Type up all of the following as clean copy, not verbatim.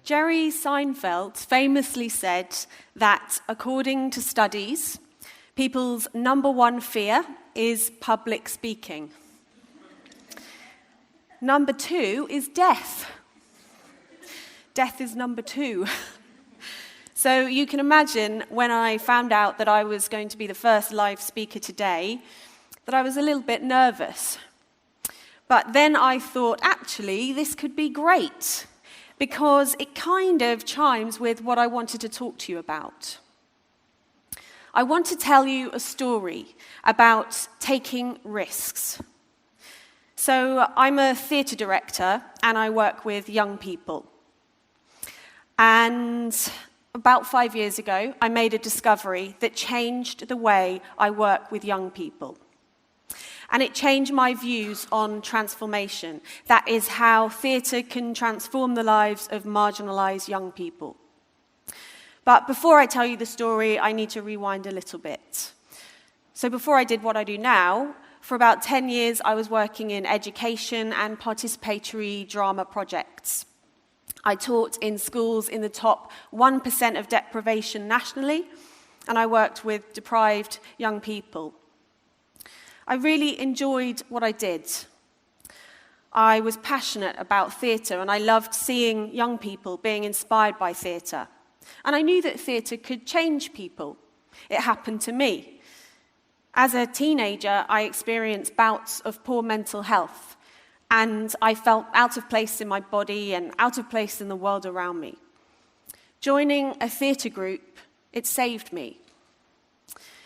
Jerry Seinfeld famously said that, according to studies, people's number one fear is public speaking. Number two is death. Death is number two. So you can imagine when I found out that I was going to be the first live speaker today, that I was a little bit nervous. But then I thought, actually, this could be great, because it kind of chimes with what I wanted to talk to you about. I want to tell you a story about taking risks. So I'm a theatre director, and I work with young people. And about 5 years ago, I made a discovery that changed the way I work with young people. And it changed my views on transformation. That is how theatre can transform the lives of marginalised young people. But before I tell you the story, I need to rewind a little bit. So before I did what I do now, for about 10 years I was working in education and participatory drama projects. I taught in schools in the top 1% of deprivation nationally, and I worked with deprived young people. I really enjoyed what I did. I was passionate about theatre, and I loved seeing young people being inspired by theatre. And I knew that theatre could change people. It happened to me. As a teenager, I experienced bouts of poor mental health, and I felt out of place in my body and out of place in the world around me. Joining a theatre group, it saved me.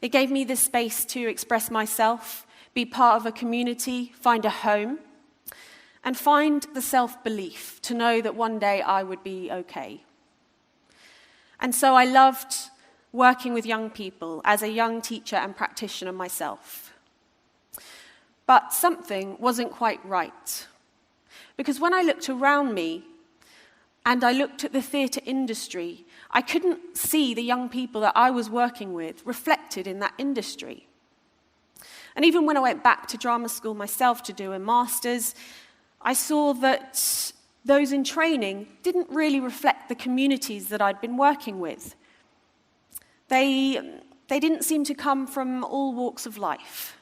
It gave me the space to express myself, be part of a community, find a home, and find the self-belief to know that one day I would be okay. And so I loved working with young people as a young teacher and practitioner myself. But something wasn't quite right. Because when I looked around me and I looked at the theatre industry, I couldn't see the young people that I was working with reflected in that industry. And even when I went back to drama school myself to do a master's, I saw that those in training didn't really reflect the communities that I'd been working with. They didn't seem to come from all walks of life.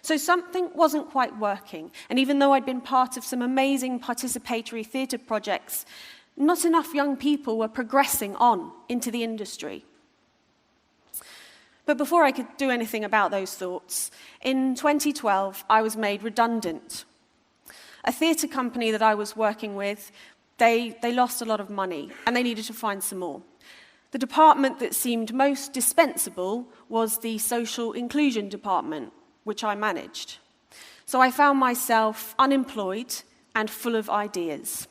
So something wasn't quite working, and even though I'd been part of some amazing participatory theatre projects, not enough young people were progressing on into the industry. But before I could do anything about those thoughts, in 2012, I was made redundant. A theatre company that I was working with, they lost a lot of money, and they needed to find some more. The department that seemed most dispensable was the social inclusion department, which I managed. So I found myself unemployed and full of ideas.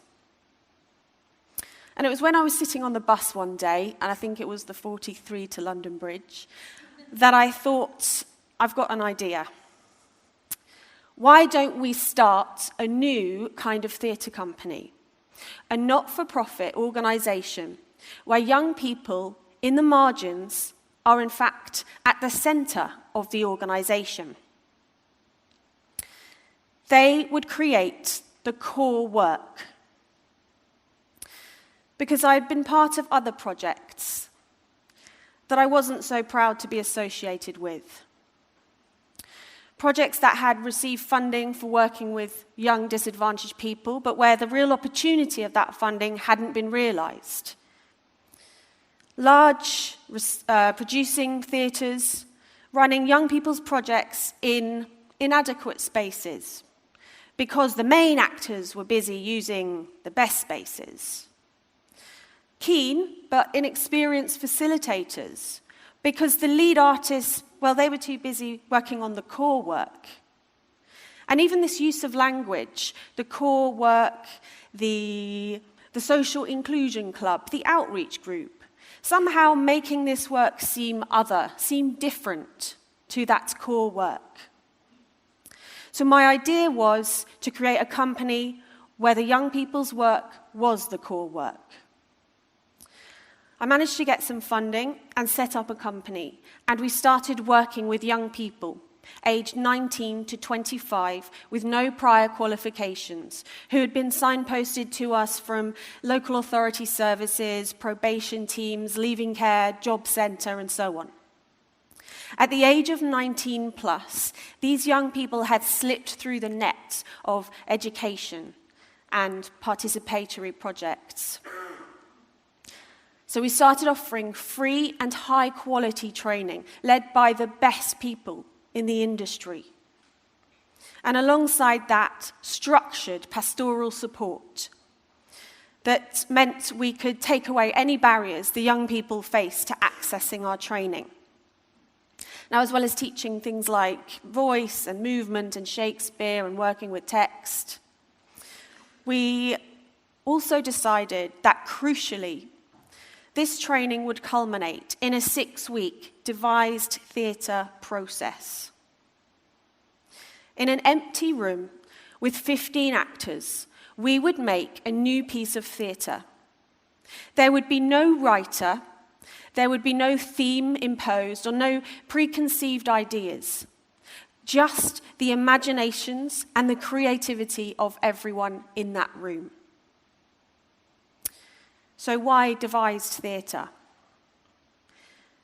And it was when I was sitting on the bus one day, and I think it was the 43 to London Bridge, that I thought, I've got an idea. Why don't we start a new kind of theatre company? A not-for-profit organisation where young people in the margins are in fact at the centre of the organisation. They would create the core work. Because I'd been part of other projects that I wasn't so proud to be associated with. Projects that had received funding for working with young disadvantaged people, but where the real opportunity of that funding hadn't been realised. Large producing theatres, running young people's projects in inadequate spaces, because the main actors were busy using the best spaces. Keen but inexperienced facilitators, because the lead artists, well, they were too busy working on the core work. And even this use of language, the core work, the social inclusion club, the outreach group, somehow making this work seem other, seem different to that core work. So my idea was to create a company where the young people's work was the core work. I managed to get some funding and set up a company, and we started working with young people, aged 19 to 25, with no prior qualifications, who had been signposted to us from local authority services, probation teams, leaving care, job centre, and so on. At the age of 19 plus, these young people had slipped through the net of education and participatory projects. So we started offering free and high-quality training led by the best people in the industry. And alongside that, structured pastoral support that meant we could take away any barriers the young people face to accessing our training. Now, as well as teaching things like voice and movement and Shakespeare and working with text, we also decided that, crucially, this training would culminate in a 6-week devised theatre process. In an empty room with 15 actors, we would make a new piece of theatre. There would be no writer, there would be no theme imposed or no preconceived ideas, just the imaginations and the creativity of everyone in that room. So why devised theatre?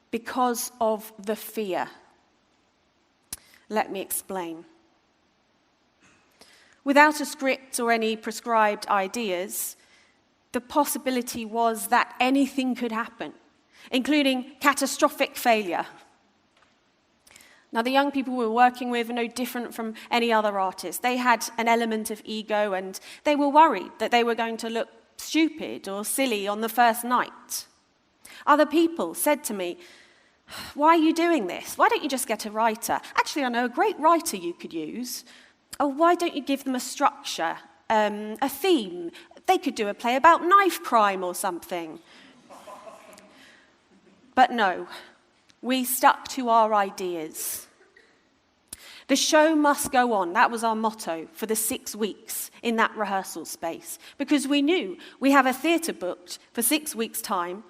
Because of the fear. Let me explain. Without a script or any prescribed ideas, the possibility was that anything could happen, including catastrophic failure. Now, the young people we were working with were no different from any other artist. They had an element of ego, and they were worried that they were going to look stupid or silly on the first night. Other people said to me, "Why are you doing this? Why don't you just get a writer? Actually, I know a great writer you could use. Oh, why don't you give them a structure, a theme? They could do a play about knife crime or something." But no, we stuck to our ideas. The show must go on. That was our motto for the 6 weeks in that rehearsal space, because we knew we have a theatre booked for 6 weeks' time,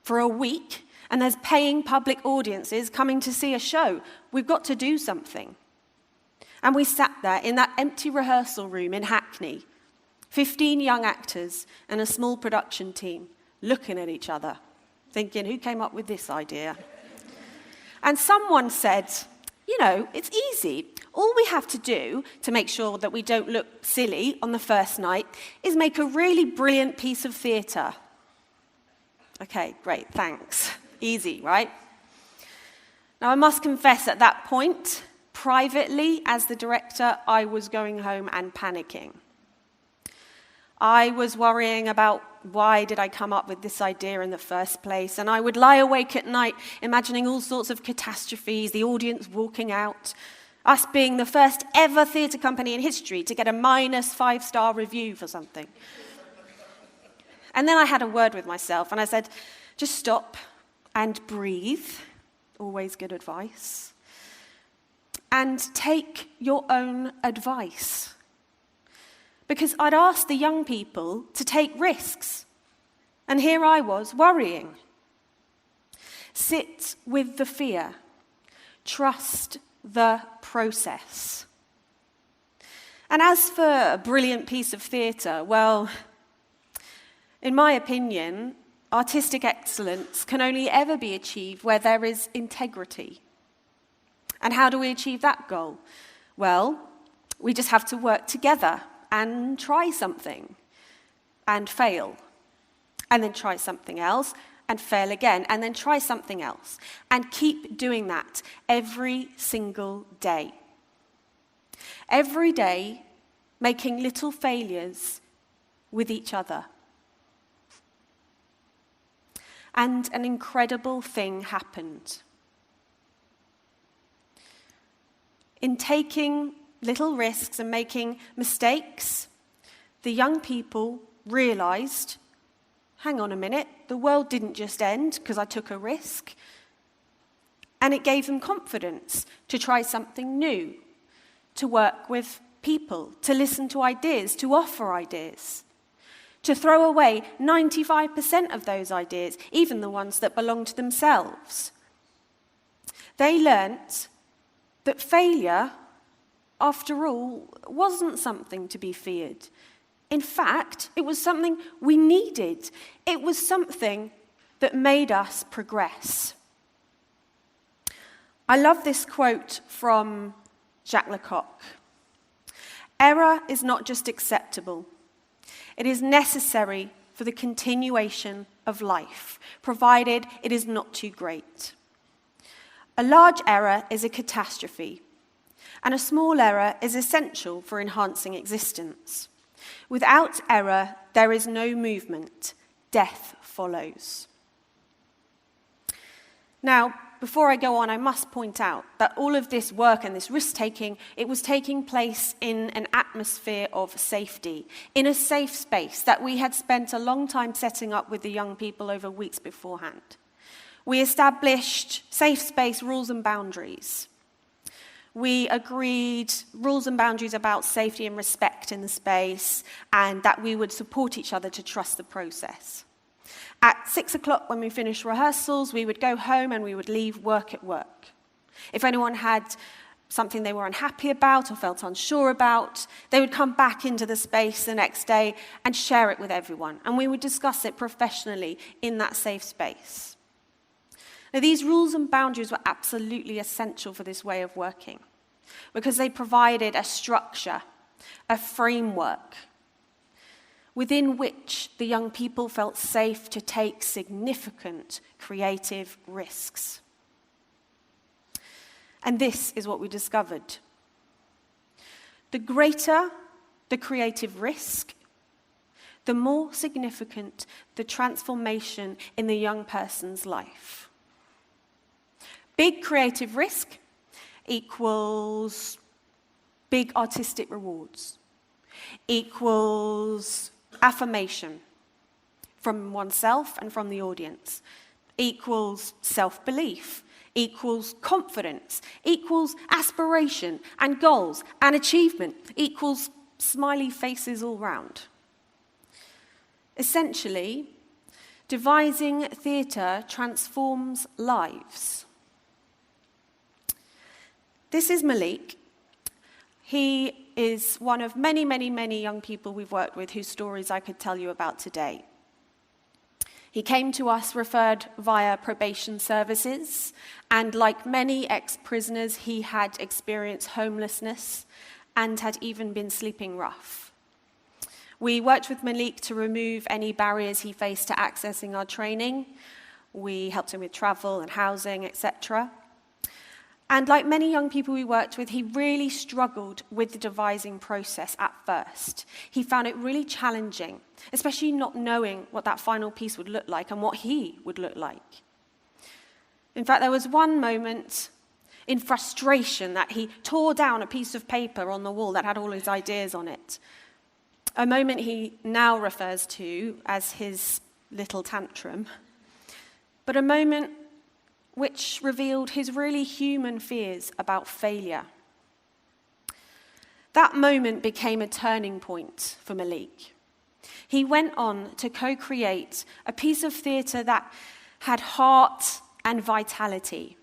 for a week, and there's paying public audiences coming to see a show. We've got to do something. And we sat there in that empty rehearsal room in Hackney, 15 young actors and a small production team, looking at each other, thinking, who came up with this idea? And someone said, "You know, it's easy. All we have to do to make sure that we don't look silly on the first night is make a really brilliant piece of theatre." Okay, great, thanks. Easy, right? Now, I must confess at that point, privately, as the director, I was going home and panicking. I was worrying about why did I come up with this idea in the first place, and I would lie awake at night imagining all sorts of catastrophes, the audience walking out, us being the first ever theatre company in history to get a -5-star review for something. And then I had a word with myself, and I said, just stop and breathe, always good advice, and take your own advice. Because I'd asked the young people to take risks, and here I was worrying. Sit with the fear. Trust the process. And as for a brilliant piece of theatre, well, in my opinion, artistic excellence can only ever be achieved where there is integrity. And how do we achieve that goal? Well, we just have to work together and try something and fail, and then try something else and fail again, and then try something else, and keep doing that every single day. Every day, making little failures with each other. And an incredible thing happened. In taking little risks and making mistakes, the young people realized, hang on a minute, the world didn't just end because I took a risk. And it gave them confidence to try something new, to work with people, to listen to ideas, to offer ideas, to throw away 95% of those ideas, even the ones that belong to themselves. They learnt that failure, after all, wasn't something to be feared. In fact, it was something we needed. It was something that made us progress. I love this quote from Jacques Lecoq. Error is not just acceptable. It is necessary for the continuation of life, provided it is not too great. A large error is a catastrophe, and a small error is essential for enhancing existence. Without error, there is no movement. Death follows. Now, before I go on, I must point out that all of this work and this risk-taking, it was taking place in an atmosphere of safety, in a safe space that we had spent a long time setting up with the young people over weeks beforehand. We established safe space rules and boundaries. We agreed rules and boundaries about safety and respect in the space, and that we would support each other to trust the process. At 6 o'clock, when we finished rehearsals, we would go home and we would leave work at work. If anyone had something they were unhappy about or felt unsure about, they would come back into the space the next day and share it with everyone, and we would discuss it professionally in that safe space. Now, these rules and boundaries were absolutely essential for this way of working because they provided a structure, a framework, within which the young people felt safe to take significant creative risks. And this is what we discovered. The greater the creative risk, the more significant the transformation in the young person's life. Big creative risk equals big artistic rewards, equals affirmation from oneself and from the audience, equals self-belief, equals confidence, equals aspiration and goals and achievement, equals smiley faces all round. Essentially, devising theatre transforms lives. This is Malik. He is one of many, many, many young people we've worked with whose stories I could tell you about today. He came to us referred via probation services, and like many ex-prisoners, he had experienced homelessness and had even been sleeping rough. We worked with Malik to remove any barriers he faced to accessing our training. We helped him with travel and housing, etc. And like many young people we worked with, he really struggled with the devising process at first. He found it really challenging, especially not knowing what that final piece would look like and what he would look like. In fact, there was one moment in frustration that he tore down a piece of paper on the wall that had all his ideas on it. A moment he now refers to as his little tantrum, but a moment which revealed his really human fears about failure. That moment became a turning point for Malik. He went on to co-create a piece of theatre that had heart and vitality,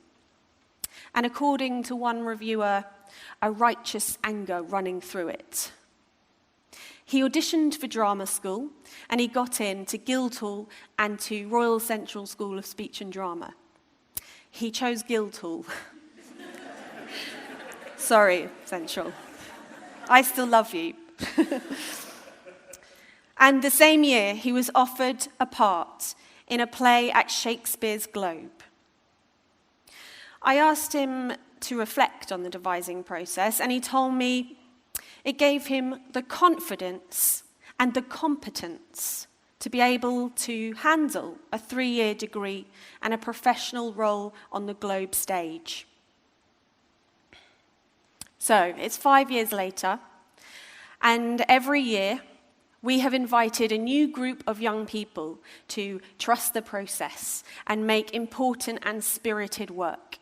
and according to one reviewer, a righteous anger running through it. He auditioned for drama school, and he got in to Guildhall and to Royal Central School of Speech and Drama. He chose Guildhall. Sorry, Central. I still love you. And the same year, he was offered a part in a play at Shakespeare's Globe. I asked him to reflect on the devising process, and he told me it gave him the confidence and the competence to be able to handle a 3-year degree and a professional role on the Globe stage. So, it's 5 years later, and every year we have invited a new group of young people to trust the process and make important and spirited work.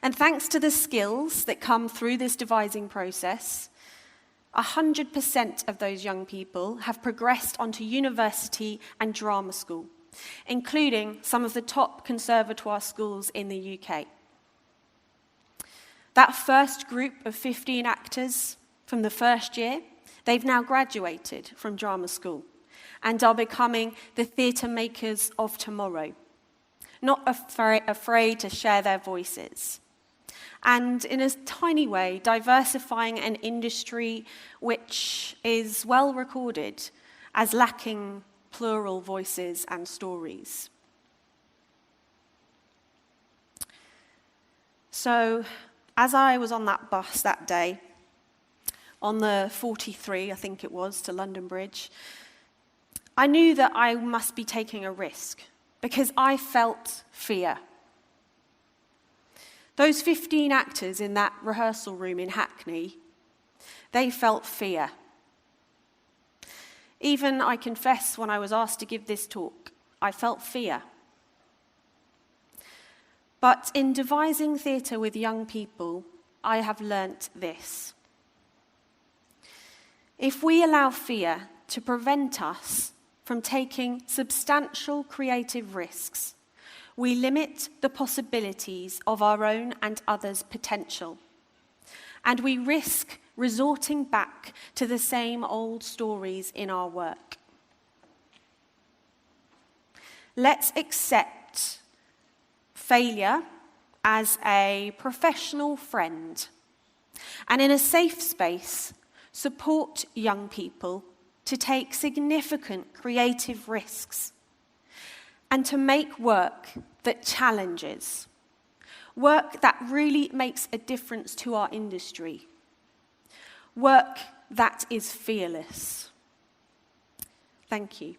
And thanks to the skills that come through this devising process, 100% of those young people have progressed onto university and drama school, including some of the top conservatoire schools in the UK. That first group of 15 actors from the first year, they've now graduated from drama school and are becoming the theatre makers of tomorrow, not afraid to share their voices. And in a tiny way, diversifying an industry which is well recorded as lacking plural voices and stories. So, as I was on that bus that day, on the 43, I think it was, to London Bridge, I knew that I must be taking a risk because I felt fear. Those 15 actors in that rehearsal room in Hackney, they felt fear. Even, I confess, when I was asked to give this talk, I felt fear. But in devising theatre with young people, I have learnt this. If we allow fear to prevent us from taking substantial creative risks, we limit the possibilities of our own and others' potential, and we risk resorting back to the same old stories in our work. Let's accept failure as a professional friend, and in a safe space, support young people to take significant creative risks and to make work that challenges, work that really makes a difference to our industry, work that is fearless. Thank you.